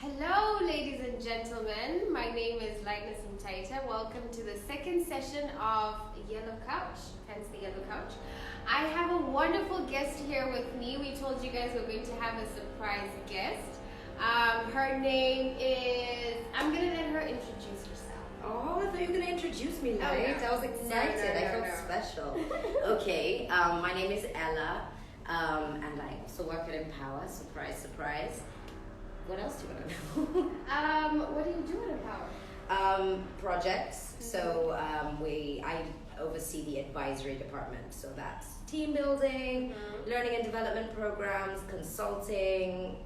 Hello, ladies and gentlemen. My name is Lightness Mtaita. Welcome to the second session of Yellow Couch, hence the Yellow Couch. I have a wonderful guest here with me. We told you guys we're going to have a surprise guest. Her name is, I'm going to let her introduce herself. Oh, I thought you were going to introduce me, Light. no. I was excited. I felt No. special. Okay, my name is Ella, and I also work at Empower. Surprise, surprise. What else do you want to know? What do you do at Empower? Projects. So I oversee the advisory department. So that's team building, learning and development programs, consulting,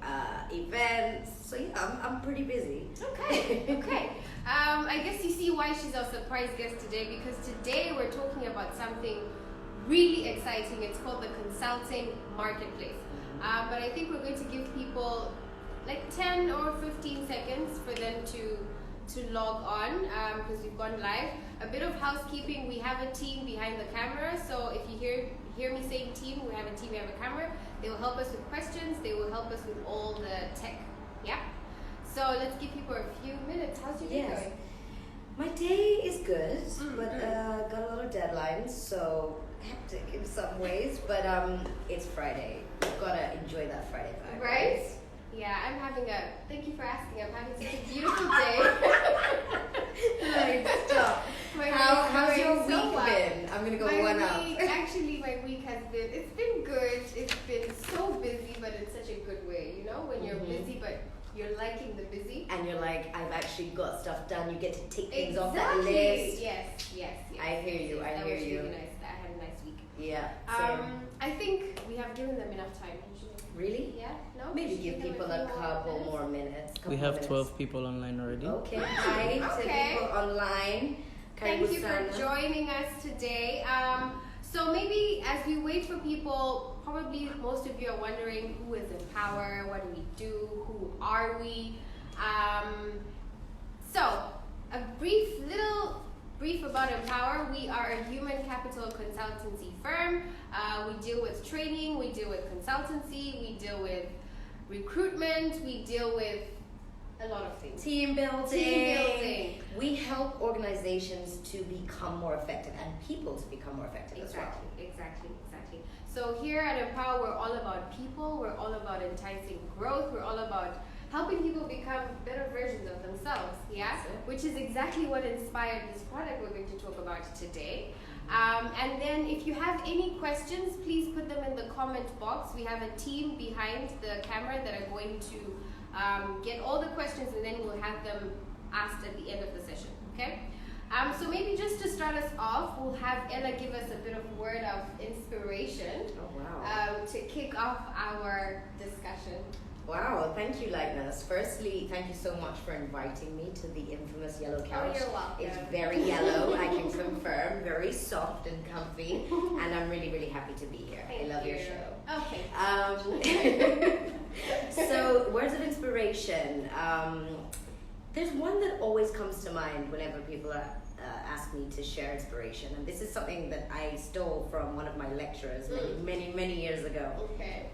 events. So yeah, I'm pretty busy. Okay. I guess you see why she's our surprise guest today, because today we're talking about something really exciting. It's called the consulting marketplace. But I think we're going to give people like 10 or 15 seconds for them to log on, because we've gone live. A bit of housekeeping: we have a team behind the camera, so if you hear me saying team, we have a team, we have a camera. They will help us with questions, they will help us with all the tech. Yeah, so let's give people a few minutes. How's your day going? My day is good, but got a lot of deadlines, so hectic in some ways, but it's Friday. You've got to enjoy that Friday vibe, Right? Yeah, thank you for asking, I'm having such a beautiful day. Like, stop. How's your week been? I'm going to go one up. Actually, my week it's been good. It's been so busy, but in such a good way, you know, when you're busy, but you're liking the busy. And you're like, I've actually got stuff done. You get to take things off Exactly. that list. Yes. I hear you. That was really nice. I had a nice week. Yeah. Same. I think we have given them enough time. Really? Yeah? No? Maybe give people a couple more minutes. We have 12 people online already. Okay. Hi to people online. Thank you for joining us today. So maybe as we wait for people, probably most of you are wondering, who is Empower? What do we do? Who are we? So a brief about Empower. We are a human capital consultancy firm. We deal with training, we deal with consultancy, we deal with recruitment, we deal with a lot of things. Team building. We help organizations to become more effective and people to become more effective as well. Exactly. So here at Empower, we're all about people, we're all about enticing growth, we're all about helping people become better versions of themselves, yeah? Which is exactly what inspired this product we're going to talk about today. And then if you have any questions, please put them in the comment box. We have a team behind the camera that are going to get all the questions, and then we'll have them asked at the end of the session, okay? So maybe just to start us off, we'll have Ella give us a bit of word of inspiration to kick off our discussion. Wow, thank you, Lightness. Firstly, thank you so much for inviting me to the infamous Yellow Couch. Oh, you're welcome. It's very yellow, I can confirm, very soft and comfy, and I'm really, really happy to be here. I love your show. Okay. So, words of inspiration. There's one that always comes to mind whenever people ask me to share inspiration, and this is something that I stole from one of my lecturers many years ago. Okay.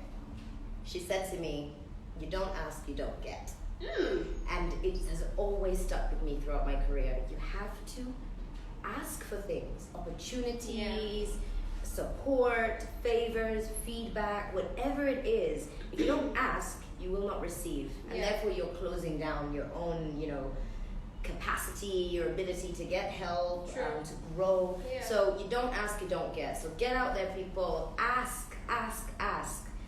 She said to me, "You don't ask, you don't get." And it has always stuck with me throughout my career. You have to ask for things, opportunities, support, favors, feedback, whatever it is. If you don't ask, you will not receive. And therefore you're closing down your own, capacity, your ability to get help, to grow. So you don't ask, you don't get. So get out there, people. Ask.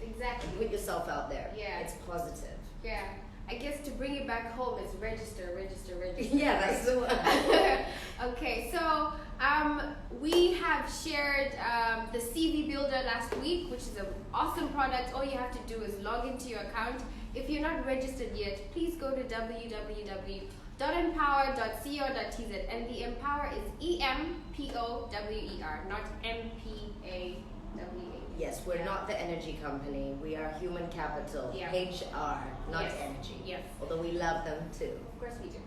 Exactly. Put yourself out there. Yeah. It's positive. Yeah. I guess to bring it back home, it's register. Yeah, that's the one. Okay, so we have shared the CV Builder last week, which is an awesome product. All you have to do is log into your account. If you're not registered yet, please go to www.empower.co.tz, and the Empower is EMPOWER, not MPAWA. Yes, we're not the energy company. We are human capital, HR, not energy. Yes. Although we love them too. Of course we do.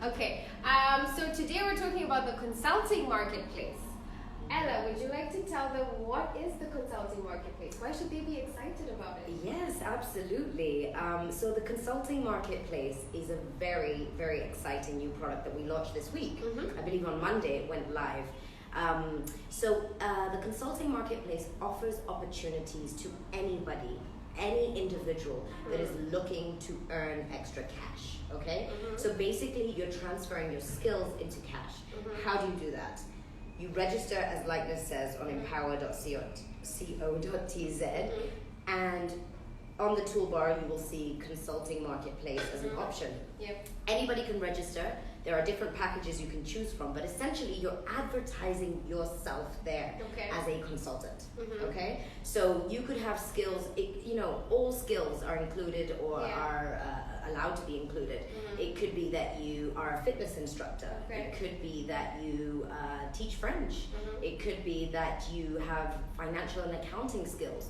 Okay, so today we're talking about the consulting marketplace. Ella, would you like to tell them what is the consulting marketplace? Why should they be excited about it? Yes, absolutely. So the consulting marketplace is a very, very exciting new product that we launched this week. I believe on Monday it went live. The consulting marketplace offers opportunities to anybody, any individual that is looking to earn extra cash. Okay? So basically you're transferring your skills into cash. How do you do that? You register, as Likeness says, on empower.co.tz, and on the toolbar you will see consulting marketplace as an option. Anybody can register. There are different packages you can choose from, but essentially you're advertising yourself there as a consultant. Okay, so you could have skills. All skills are included or are allowed to be included. It could be that you are a fitness instructor. It could be that you teach French. It could be that you have financial and accounting skills.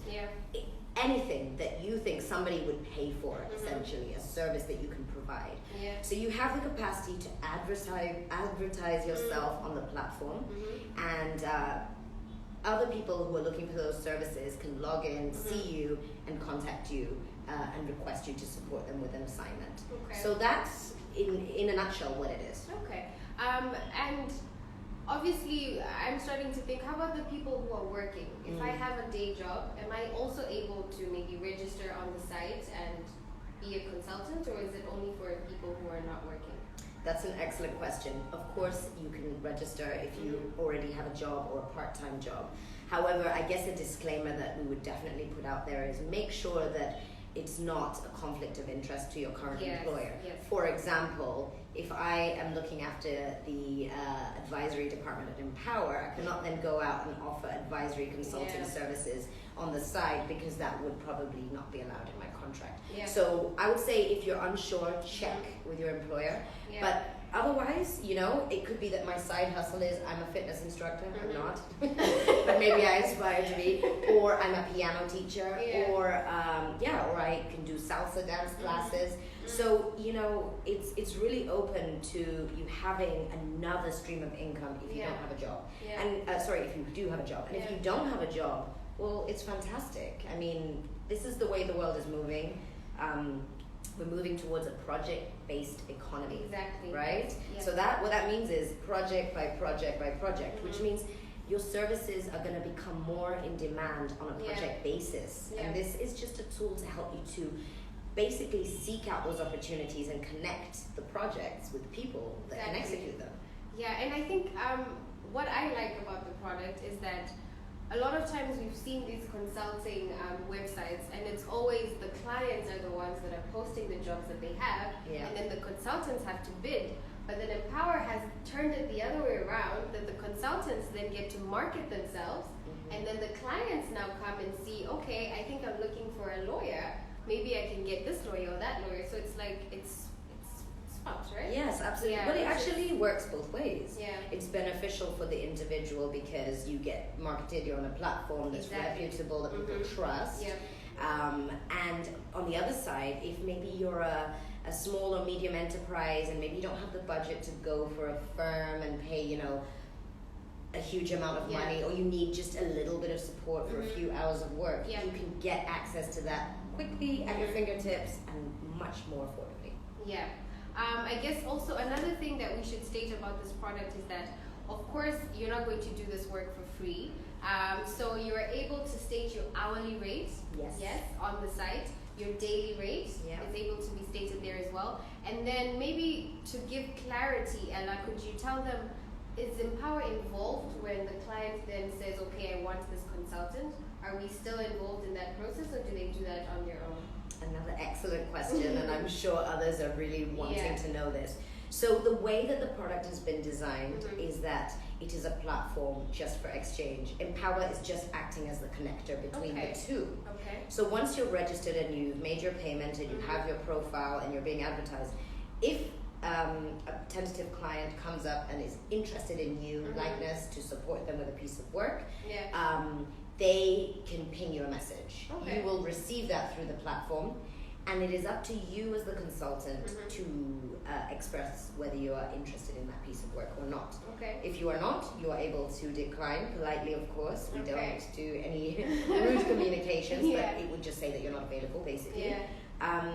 Anything that you think somebody would pay for, essentially, a service that you can provide. So you have the capacity to advertise yourself on the platform, and other people who are looking for those services can log in, see you, and contact you and request you to support them with an assignment. So that's, in a nutshell, what it is. And obviously, I'm starting to think, how about the people who are working? If I have a day job, am I also able to maybe register on the site and be a consultant, or is it only for people who are not working? That's an excellent question. Of course, you can register if you already have a job or a part-time job. However, I guess a disclaimer that we would definitely put out there is make sure that it's not a conflict of interest to your current employer. For example, if I am looking after the advisory department at Empower, I cannot then go out and offer advisory consulting services on the side, because that would probably not be allowed in my contract. So I would say if you're unsure, check with your employer. But otherwise, it could be that my side hustle is I'm a fitness instructor. I'm not, but maybe I aspire to be, or I'm a piano teacher, or I can do salsa dance classes. So it's really open to you having another stream of income if you don't have a job. And if you do have a job, and if you don't have a job, well, it's fantastic. I mean, this is the way the world is moving. We're moving towards a project-based economy. Right? So what that means is project by project by project, which means your services are going to become more in demand on a project basis. And this is just a tool to help you to basically seek out those opportunities and connect the projects with people that can execute them. And I think what I like about the product is that a lot of times we've seen these consulting websites, and it's always the clients are the ones that are posting the jobs that they have, and then the consultants have to bid. But then Empower has turned it the other way around, that the consultants then get to market themselves, and then the clients now come and see, okay, I think I'm looking for a lawyer. Maybe I can get this lawyer or that lawyer. So it's like, it's smart, right? Yes, absolutely. But it actually works both ways. It's beneficial for the individual because you get marketed, you're on a platform that's reputable, that people trust. And on the other side, if maybe you're a small or medium enterprise and maybe you don't have the budget to go for a firm and pay, a huge amount of money, or you need just a little bit of support for a few hours of work, you can get access to that quickly at your fingertips and much more affordably. I guess also another thing that we should state about this product is that, of course, you're not going to do this work for free. So you're able to state your hourly rate on the site. Your daily rate is able to be stated there as well. And then maybe to give clarity, Ella, could you tell them, is Empower involved when the client then says, okay, I want this consultant? Are we still involved in that process, or do they do that on their own? Another excellent question, and I'm sure others are really wanting to know this. So the way that the product has been designed is that it is a platform just for exchange. Empower is just acting as the connector between the two. So once you're registered and you've made your payment and you have your profile and you're being advertised, if a tentative client comes up and is interested in you, Likeness, to support them with a piece of work, they can ping you a message. You will receive that through the platform, And it is up to you as the consultant to express whether you are interested in that piece of work or not. Okay. If you are not, you are able to decline politely, of course. We Okay. don't do any rude communications, Yeah. but it would just say that you're not available, basically. Yeah.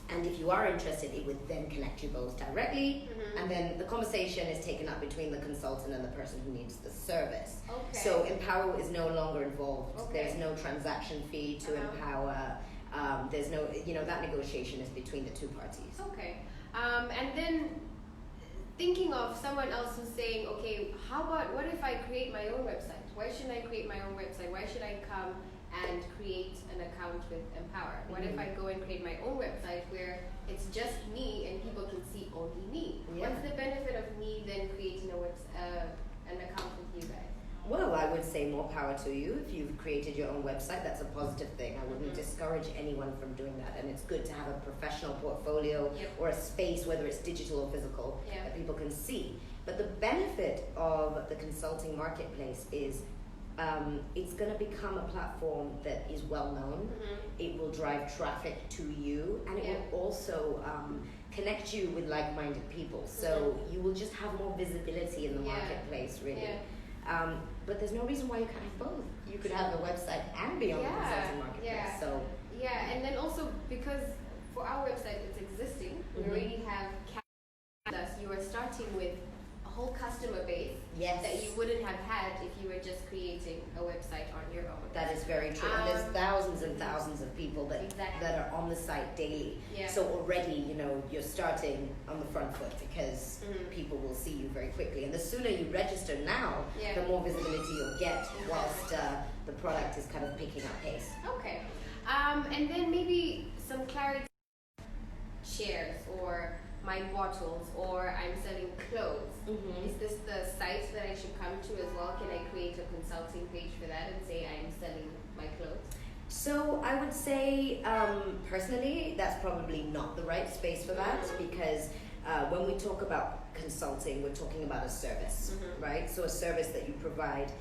And if you are interested, it would then connect you both directly, and then the conversation is taken up between the consultant and the person who needs the service. Okay. So Empower is no longer involved. Okay. There's no transaction fee to Empower. There's no, that negotiation is between the two parties. Okay. And then thinking of someone else who's saying, okay, what if I create my own website? Why shouldn't I create my own website? Why should I come and create an account with Empower? What if I go and create my own website where it's just me and people can see only me? Yeah. What's the benefit of me then creating an account with you guys? Well, I would say more power to you. If you've created your own website, that's a positive thing. I wouldn't discourage anyone from doing that. And it's good to have a professional portfolio or a space, whether it's digital or physical, that people can see. But the benefit of the consulting marketplace is it's going to become a platform that is well known. It will drive traffic to you, and it will also connect you with like-minded people. So you will just have more visibility in the marketplace, really. But there's no reason why you can't have both. You could have a website and be on the consulting marketplace. So and then also because for our website it's existing, we already have us. You are starting with a whole customer base that you wouldn't have had if you were just creating a website on your own. That is very true. And there's thousands and thousands of people that are on the site daily. So already, you're starting on the front foot because people will see you very quickly. And the sooner you register now, the more visibility you'll get whilst the product is kind of picking up pace. Okay. And then maybe some clarity. Shares or my bottles, or I'm selling clothes. Is this the site that I should come to as well? Can I create a consulting page for that and say I'm selling my clothes? So I would say, personally, that's probably not the right space for that because when we talk about consulting, we're talking about a service, right? So a service that you provide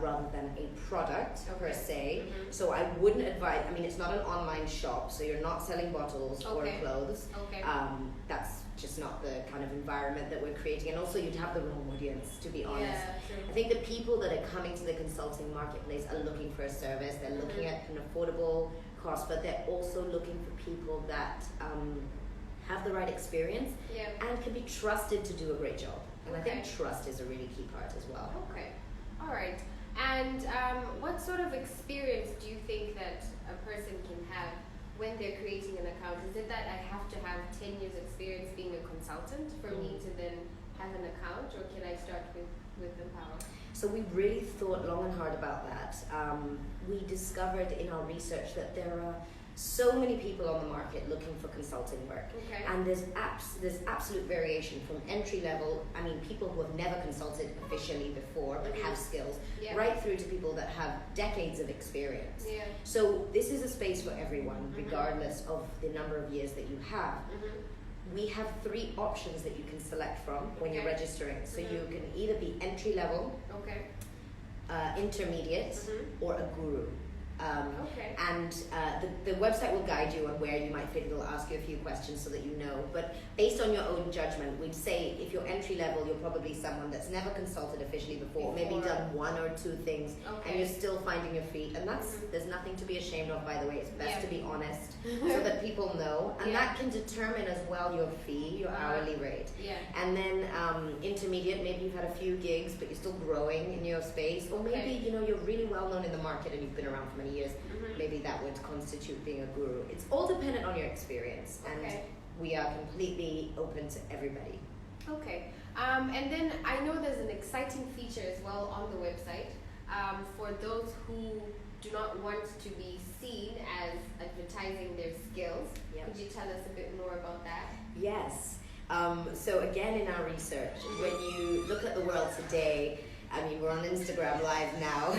rather than a product per se. So I wouldn't advise, it's not an online shop, so you're not selling bottles or clothes. That's just not the kind of environment that we're creating. And also you'd have the wrong audience, to be honest. I think the people that are coming to the consulting marketplace are looking for a service. They're looking at an affordable cost, but they're also looking for people that have the right experience and can be trusted to do a great job. And I think trust is a really key part as well. Okay. All right. And what sort of experience do you think that a person can have when they're creating an account? Is it that I have to have 10 years experience being a consultant for me to then have an account, or can I start with Empower? So we really thought long and hard about that. We discovered in our research that there are so many people on the market looking for consulting work. And there's absolute variation from entry level, people who have never consulted officially before but have skills, right through to people that have decades of experience. So this is a space for everyone, regardless of the number of years that you have. We have 3 options that you can select from when you're registering. So you can either be entry level, intermediate, or a guru. And the website will guide you on where you might fit. It'll ask you a few questions so that you know. But based on your own judgment, we'd say if you're entry level, you're probably someone that's never consulted officially before. Maybe done 1 or 2 things, and you're still finding your feet. And there's nothing to be ashamed of, by the way. It's best to be honest so that people know. And that can determine as well your fee, your hourly rate. And then intermediate, maybe you've had a few gigs, but you're still growing in your space. Or maybe, you're really well known in the market and you've been around for many years. Maybe that would constitute being a guru. It's all dependent on your experience, and we are completely open to everybody. And then I know there's an exciting feature as well on the website for those who do not want to be seen as advertising their skills. Could you tell us a bit more about that? Yes. So again, in our research, when you look at the world today, we're on Instagram Live now.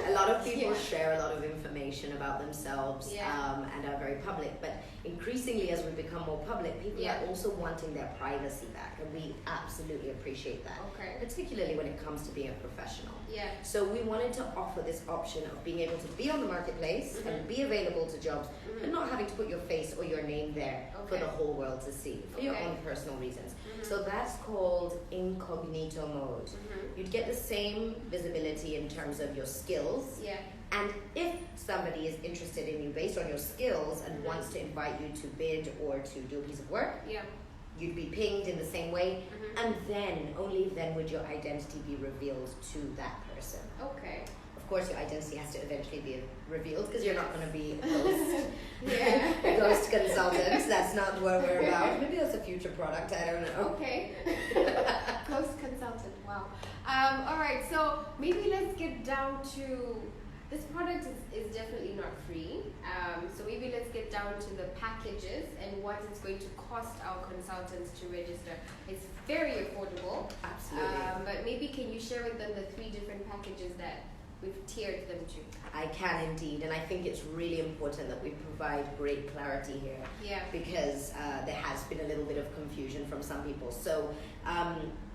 A lot of people share a lot of information about themselves and are very public. But increasingly, as we become more public, people are also wanting their privacy back. And we absolutely appreciate that, particularly when it comes to being a professional. So we wanted to offer this option of being able to be on the marketplace and be available to jobs but not having to put your face or your name there for the whole world to see, for your own personal reasons. So that's called incognito mode. You'd get the same visibility in terms of your skills. Yeah. And if somebody is interested in you based on your skills and wants to invite you to bid or to do a piece of work, you'd be pinged in the same way, and then, only then would your identity be revealed to that person. Okay. Of course, your identity has to eventually be revealed because you're not going to be a ghost, a ghost consultant. That's not what we're about. Maybe that's a future product. I don't know. Okay. Ghost consultant. Wow. All right. So maybe let's get down to this product is definitely not free. So maybe let's get down to the packages and what it's going to cost our consultants to register. It's very affordable. Absolutely. But maybe can you share with them the 3 different packages that we've tiered them to? I can indeed, and I think it's really important that we provide great clarity here. Yeah. Because there has been a little bit of confusion from some people. So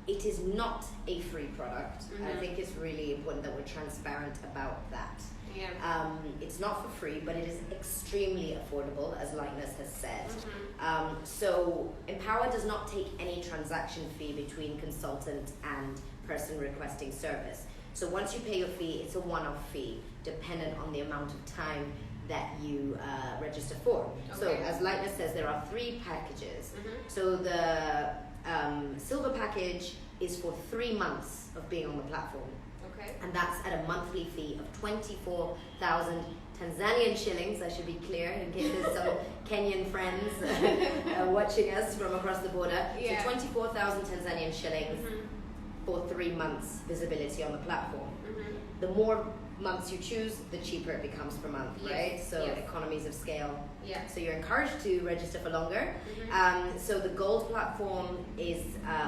it is not a free product. I think it's really important that we're transparent about that. Yeah. It's not for free, but it is extremely affordable, as Lightness has said. So Empower does not take any transaction fee between consultant and person requesting service. So once you pay your fee, it's a one-off fee, dependent on the amount of time that you register for. So as Lightness says, there are 3 packages. So the silver package is for 3 months of being on the platform. And that's at a monthly fee of 24,000 Tanzanian shillings. I should be clear in case there's some Kenyan friends watching us from across the border. So 24,000 Tanzanian shillings for 3 months visibility on the platform. The more months you choose, the cheaper it becomes per month, right? So economies of scale. So you're encouraged to register for longer. So the gold platform is,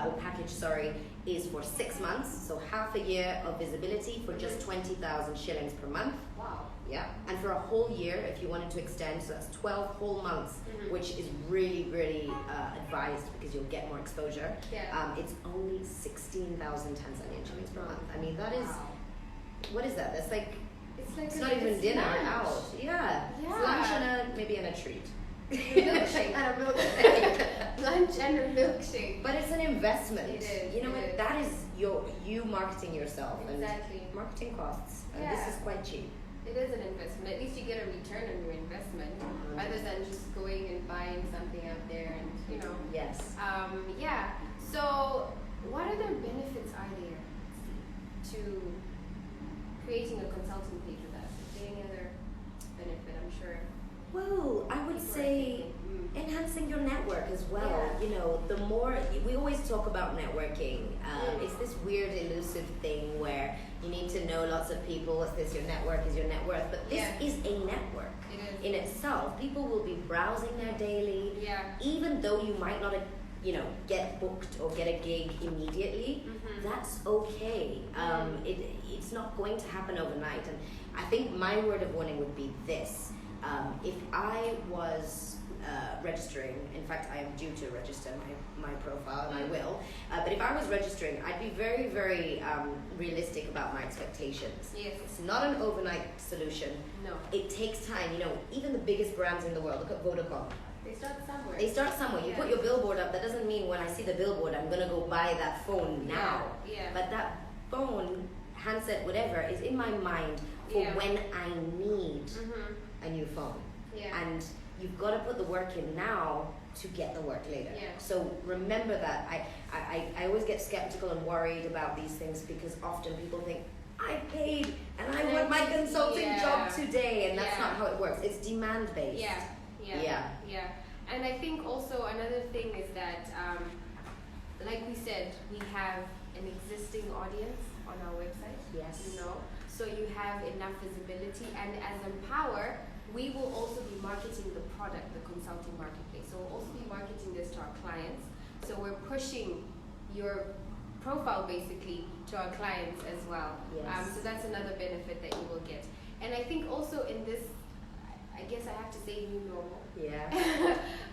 or package, sorry, is for 6 months. So half a year of visibility for just 20,000 shillings per month. Wow. Yeah. And for a whole year, if you wanted to extend, so that's 12 whole months, which is really, really advised because you'll get more exposure. It's only 16,000 Tanzanian shillings per month. I mean, that is, what is that? That's like, it's not even dinner out. Yeah. It's lunch and maybe a treat. Milkshake. And a milkshake. Lunch and a milkshake. But it's an investment. It is. You know what? That is you marketing yourself. Exactly. And marketing costs. And this is quite cheap. It is an investment. At least you get a return on your investment, rather than just going and buying something out there and, you know. Yes. Yeah. So, what other benefits are there to creating a consulting page with us? Is there any other benefit? I'm sure. Well, I would say enhancing your network as well. Yeah. You know, the more we always talk about networking, it's this weird elusive thing where you need to know lots of people. What's this? Your network is your net worth, but this is a network in itself. People will be browsing there daily, even though you might not, you know, get booked or get a gig immediately. That's okay. It's not going to happen overnight, and I think my word of warning would be this. If I was registering, in fact I am due to register my profile, and I will, but if I was registering, I'd be very, very realistic about my expectations. Yes. It's not an overnight solution. No. It takes time. You know, even the biggest brands in the world, look at Vodacom. They start somewhere. They start somewhere. You put your billboard up, that doesn't mean when I see the billboard I'm going to go buy that phone now. But that phone, handset, whatever, is in my mind for when I need a new phone. And you've got to put the work in now to get the work later. So remember that. I always get skeptical and worried about these things because often people think, I paid and I want my consulting job today, and that's not how it works. It's demand based. Yeah. And I think also another thing is that, like we said, we have an existing audience on our website. Yes. You know, so you have enough visibility, and as Empower, we will also be marketing the product, the consulting marketplace. So we'll also be marketing this to our clients. So we're pushing your profile basically to our clients as well. So that's another benefit that you will get. And I think also in this, I guess I have to say new normal.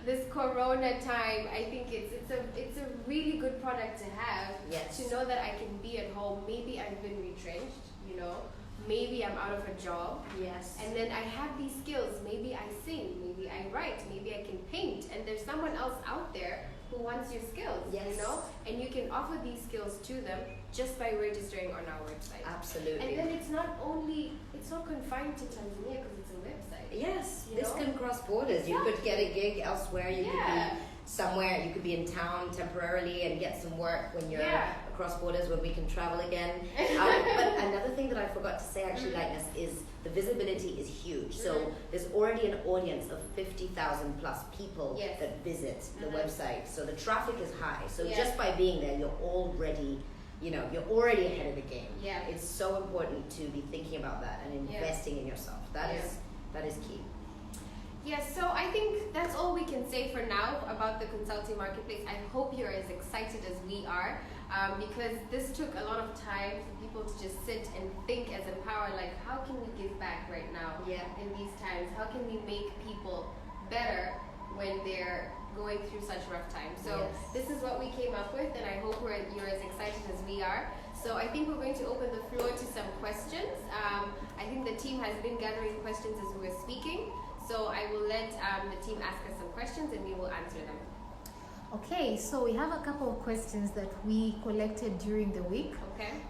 This Corona time, I think it's a really good product to have. To know that I can be at home. Maybe I've been retrenched, you know. Maybe I'm out of a job. And then I have these skills. Maybe I sing. write, maybe I can paint, and there's someone else out there who wants your skills, Yes. you know, and you can offer these skills to them just by registering on our website. Absolutely. And then it's not confined to Tanzania because it's a website. Yes, You this know? can cross borders. You could get a gig elsewhere. You could be somewhere. You could be in town temporarily and get some work when you're across borders, when we can travel again. But another thing that I forgot to say, actually, Lightness, is the visibility is huge. So there's already an audience of 50,000 plus people that visit the website. So the traffic is high. So just by being there, you're already ahead of the game. Yeah. It's so important to be thinking about that and investing in yourself. That is key. Yes, so I think that's all we can say for now about the consulting marketplace. I hope you're as excited as we are, because this took a lot of time for people to just sit and think as Empower, like, how can we give back right now in these times? How can we make people better when they're going through such rough times? So this is what we came up with, and I hope you're as excited as we are. So I think we're going to open the floor to some questions. I think the team has been gathering questions as we were speaking. So I will let the team ask us some questions and we will answer them. Okay, so we have a couple of questions that we collected during the week.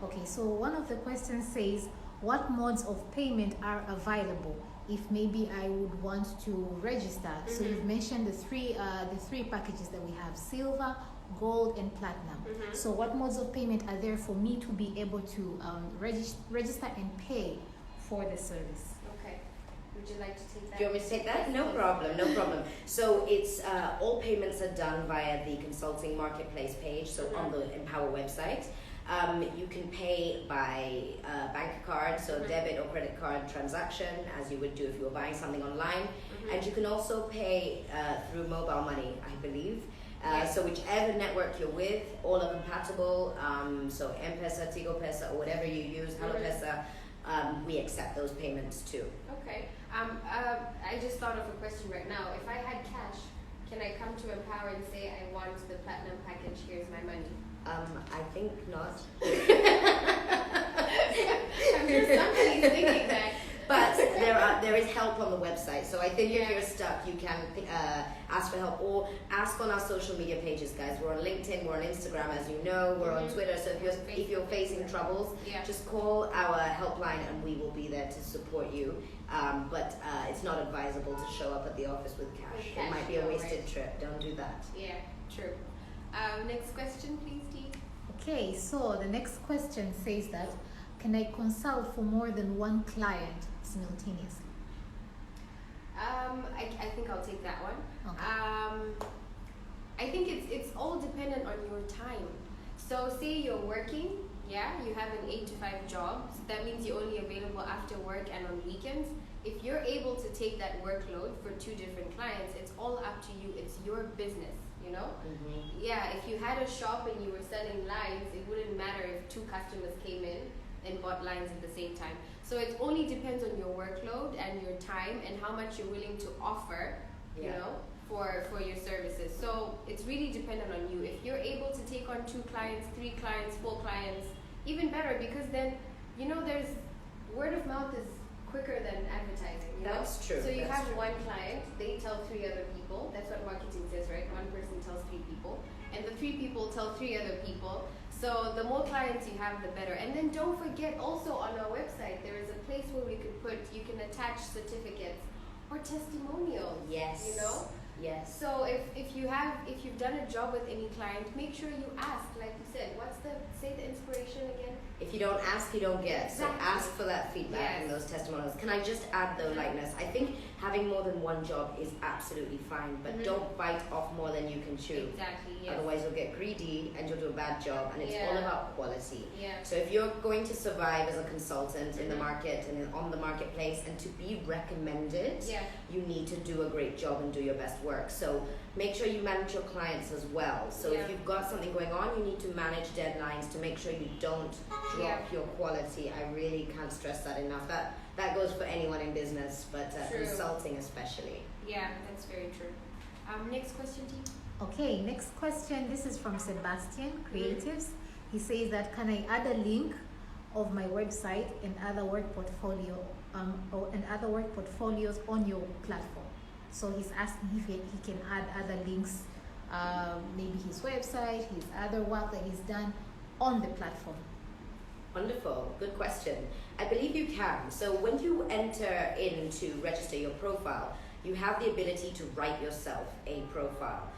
Okay, so one of the questions says, what modes of payment are available if maybe I would want to register? So you've mentioned the three packages that we have: silver, gold, and platinum. So what modes of payment are there for me to be able to register and pay for the service? Would you like to take that? Do you want me to take that? No problem. So it's all payments are done via the consulting marketplace page. So on the Empower website, you can pay by bank card, so debit or credit card transaction, as you would do if you were buying something online. And you can also pay through mobile money, I believe. So whichever network you're with, all are compatible. So M-Pesa, Tigo Pesa, or whatever you use, Hello Pesa, we accept those payments too. Okay. I just thought of a question right now. If I had cash, can I come to Empower and say I want the platinum package? Here's my money. I think not. I'm sure somebody's thinking that. But there is help on the website. So I think if you're stuck, you can ask for help or ask on our social media pages, guys. We're on LinkedIn, we're on Instagram, as you know, we're on Twitter. So if you're facing troubles, just call our helpline and we will be there to support you. But it's not advisable to show up at the office with cash. It might be a wasted trip. Don't do that. Yeah, true. Next question, please, Dee. Okay, so the next question says that, can I consult for more than one client simultaneously? I think I'll take that one. Okay. I think it's all dependent on your time. So say you're working, you have an 8 to 5 job. So that means you're only available after work and on weekends. If you're able to take that workload for 2 different clients, it's all up to you. It's your business, you know? If you had a shop and you were selling lines, it wouldn't matter if 2 customers came in and bought lines at the same time. So it only depends on your workload and your time and how much you're willing to offer, you know, for your services. So it's really dependent on you. If you're able to take on 2 clients, 3 clients, 4 clients, even better, because then, you know, there's word of mouth is quicker than advertising. You know? That's true. So you have 1 client, they tell 3 other people. That's what marketing says, right? 1 person tells 3 people, and the 3 people tell 3 other people. So the more clients you have, the better. And then don't forget, also on our website, there is a place where you can attach certificates or testimonials. Yes. You know? Yes. So if you've done a job with any client, make sure you ask, like you said, say the inspiration again? If you don't ask, you don't get. Exactly. So ask for that feedback and those testimonials. Can I just add though, Lightness? I think having more than 1 job is absolutely fine, but don't bite off more than you can chew. Exactly, yes. Otherwise you'll get greedy and you'll do a bad job, and it's all about quality. Yeah. So if you're going to survive as a consultant in the market and on the marketplace and to be recommended, you need to do a great job and do your best work. So make sure you manage your clients as well. So if you've got something going on, you need to manage deadlines to make sure you don't drop your quality. I really can't stress that enough. That goes for anyone in business, but consulting especially. Yeah, that's very true. Next question, T. Okay, next question. This is from Sebastian, Creatives. He says that, can I add a link of my website and other work portfolio and other work portfolios on your platform? So he's asking if he can add other links, maybe his website, his other work that he's done on the platform. Wonderful. Good question. I believe you can. So when you enter in to register your profile, you have the ability to write yourself a profile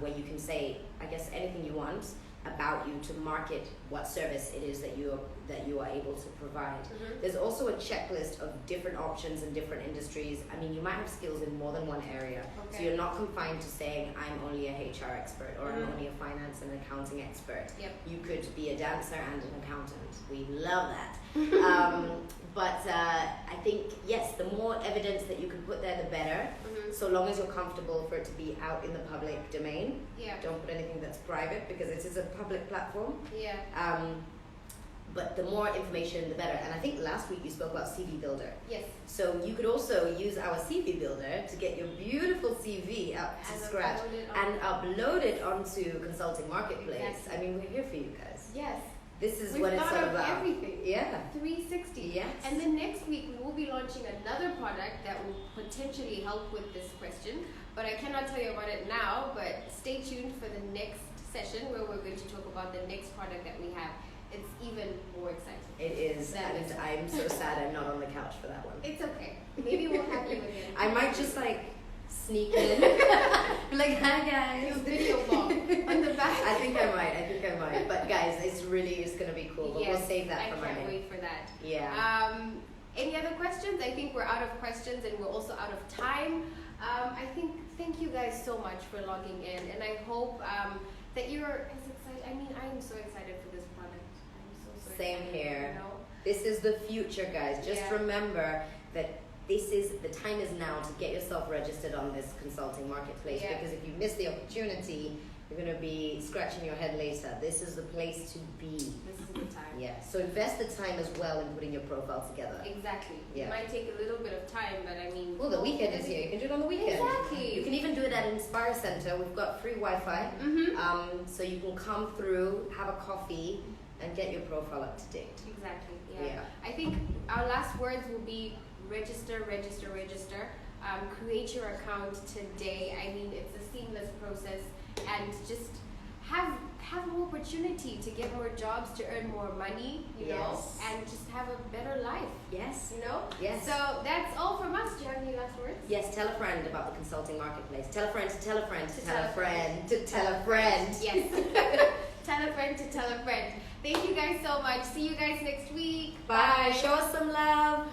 where you can say, I guess, anything you want about you to market what service it is that you are able to provide. There's also a checklist of different options in different industries. I mean, you might have skills in more than one area. So you're not confined to saying, I'm only a HR expert or I'm only a finance and accounting expert. You could be a dancer and an accountant. We love that. But I think, yes, the more evidence that you can put there, the better. So long as you're comfortable for it to be out in the public domain. Don't put anything that's private because it is a public platform. But the more information, the better. And I think last week you spoke about CV Builder. Yes. So you could also use our CV Builder to get your beautiful CV up to scratch and upload it onto Consulting Marketplace. Exactly. I mean, we're here for you guys. Yes. This is We've what it's thought all of about. Everything. 360. Yes. And then next week we will be launching another product that will potentially help with this question. But I cannot tell you about it now, but stay tuned for the next session where we're going to talk about the next product that we have. It's even more exciting. It is, and I'm so sad I'm not on the couch for that one. It's okay. Maybe we'll have you again. I might just sneak in, be like, hi guys. Your video blog on the back. I think I might. But guys, it's going to be cool. But we'll save that for Monday. I can't wait for that. Yeah. Any other questions? I think we're out of questions and we're also out of time. Thank you guys so much for logging in, and I hope that you're as excited. I mean, I am so excited for this product. I'm so Same excited, here. you know? This is the future, guys. Just remember that the time is now to get yourself registered on this consulting marketplace, because if you miss the opportunity, you're going to be scratching your head later. This is the place to be. This is the time. Yeah. So invest the time as well in putting your profile together. Exactly. Yeah. It might take a little bit of time, but I mean... Well, the weekend is here. You can do it on the weekend. Exactly. You can even do it at Inspire Center. We've got free Wi-Fi. So you can come through, have a coffee, and get your profile up to date. Exactly. Yeah. I think our last words will be register. Create your account today. I mean, it's a seamless process, and just have an opportunity to get more jobs, to earn more money, you know, and just have a better life. Yes. You know? Yes. So that's all from us. Do you have any last words? Yes, tell a friend about the consulting marketplace. Tell a friend to tell a friend to tell a friend to tell a friend. Yes. Tell a friend to tell a friend. Thank you guys so much. See you guys next week. Bye. Show us some love.